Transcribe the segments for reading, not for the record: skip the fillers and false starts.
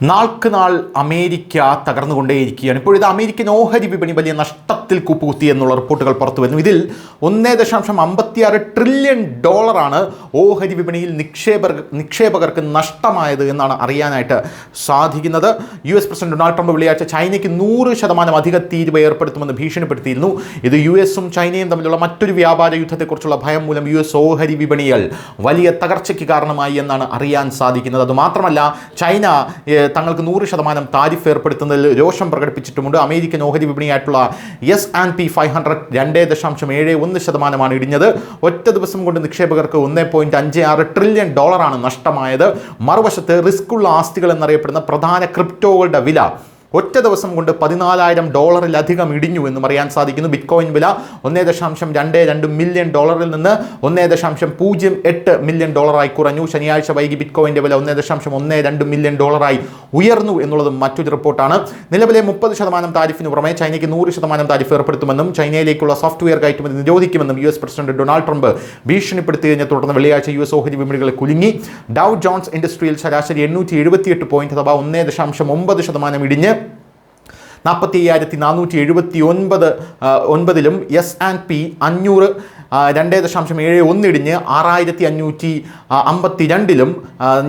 നാൾക്ക് നാൾ America തകർന്നുകൊണ്ടേയിരിക്കുകയാണ്. ഇപ്പോഴിത് American ഓഹരി വിപണി വലിയ നഷ്ടത്തിൽ കൂപ്പുകുത്തി എന്നുള്ള റിപ്പോർട്ടുകൾ പുറത്തു വരുന്നു. ഇതിൽ 1.56 ട്രില്യൺ ഡോളറാണ് ഓഹരി വിപണിയിൽ നിക്ഷേപകർക്ക് നഷ്ടമായത് എന്നാണ് അറിയാനായിട്ട് സാധിക്കുന്നത്. US പ്രസിഡന്റ് ഡൊണാൾഡ് ട്രംപ് വെള്ളിയാഴ്ച ചൈനയ്ക്ക് 100% അധിക തീരുവ ഏർപ്പെടുത്തുമെന്ന് ഭീഷണിപ്പെടുത്തിയിരുന്നു. ഇത് US-ഉം ചൈനയും തമ്മിലുള്ള മറ്റൊരു വ്യാപാര യുദ്ധത്തെക്കുറിച്ചുള്ള ഭയം മൂലം US ഓഹരി വിപണികൾ വലിയ തകർച്ചയ്ക്ക് കാരണമായി എന്നാണ് അറിയാൻ സാധിക്കുന്നത്. അതുമാത്രമല്ല, ചൈന തങ്ങൾക്ക് 100% താരിഫ് ഏർപ്പെടുത്തുന്നതിൽ രോഷം പ്രകടിപ്പിച്ചിട്ടുമുണ്ട്. അമേരിക്കൻ ഓഹരി വിപണിയായിട്ടുള്ള S&P 500 2.71% ഇടിഞ്ഞത്. ഒറ്റ ദിവസം കൊണ്ട് നിക്ഷേപകർക്ക് 1.56 ട്രില്യൺ ഡോളറാണ് നഷ്ടമായത്. മറുവശത്ത് റിസ്ക്കുള്ള ആസ്തികൾ എന്നറിയപ്പെടുന്ന പ്രധാന ക്രിപ്റ്റോകളുടെ വില ഒറ്റ ദിവസം കൊണ്ട് $14,000 ഇടിഞ്ഞു എന്നും അറിയാൻ സാധിക്കുന്നു. ബിറ്റ്കോയിൻ വില $1.22 മില്യൺ നിന്ന് $1.08 മില്യൺ കുറഞ്ഞു. ശനിയാഴ്ച വൈകി ബിറ്റ്കോയിൻ്റെ വില $1.12 മില്യൺ ഉയർന്നു എന്നുള്ളത് മറ്റൊരു റിപ്പോർട്ടാണ്. നിലവിലെ 30% താരിഫിന് പുറമെ ചൈനയ്ക്ക് 100% താരിഫ് ഏർപ്പെടുത്തുമെന്നും ചൈനയിലേക്കുള്ള സോഫ്റ്റ്വെയർ കയറ്റുമതി നിരോധിക്കുമെന്നും US പ്രസിഡന്റ് ഡൊണാൾഡ് ട്രംപ് ഭീഷണിപ്പെടുത്തിയതിനെ തുടർന്ന് വെള്ളിയാഴ്ച US ഓഹരി വിപണികൾ കുലുങ്ങി. ഡൗ ജോൺസ് ഇൻഡസ്ട്രിയിൽ ശരാശരി 878 പോയിന്റ് അഥവാ 1.9% ഇടിഞ്ഞ് 45,479 S&P 500 2.71 ഇടിഞ്ഞ് 6,552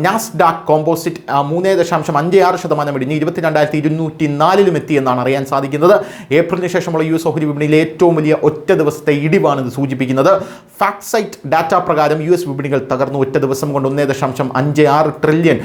നാസ്ഡാക്ക് കോമ്പോസിറ്റ് 3.56% ഇടിഞ്ഞ് 22,204 എത്തി എന്നാണ് അറിയാൻ സാധിക്കുന്നത്. ഏപ്രിലിന് ശേഷമുള്ള US ഓഹരി വിപണിയിലെ ഏറ്റവും വലിയ ഒറ്റ ദിവസത്തെ ഇടിവാണ് ഇത് സൂചിപ്പിക്കുന്നത്. ഫാക്ട് സൈറ്റ് ഡാറ്റ പ്രകാരം US വിപണികൾ തകർന്നു. ഒറ്റ ദിവസം കൊണ്ട് $1.56 ട്രില്യൺ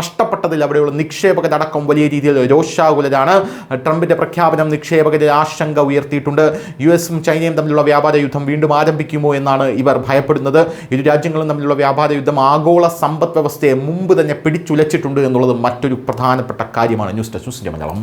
നഷ്ടപ്പെട്ടതിൽ അവിടെയുള്ള നിക്ഷേപകരടക്കം വലിയ രീതിയിൽ രോഷാകുലരാണ്. ട്രംപിന്റെ പ്രഖ്യാപനം നിക്ഷേപകരെ ആശങ്ക ഉയർത്തിയിട്ടുണ്ട്. US-ഉം ചൈനയും തമ്മിലുള്ള വ്യാപാര യുദ്ധം വീണ്ടും ആരംഭിക്കുമോ എന്നാണ് ഇവർ ഭയപ്പെടുന്നത്. ഇരു രാജ്യങ്ങളും തമ്മിലുള്ള വ്യാപാര യുദ്ധം ആഗോള സമ്പദ് വ്യവസ്ഥയെ മുമ്പ് തന്നെ പിടിച്ചുലച്ചിട്ടുണ്ട് എന്നുള്ളത് മറ്റൊരു പ്രധാനപ്പെട്ട കാര്യമാണ്. News desk Malayalam.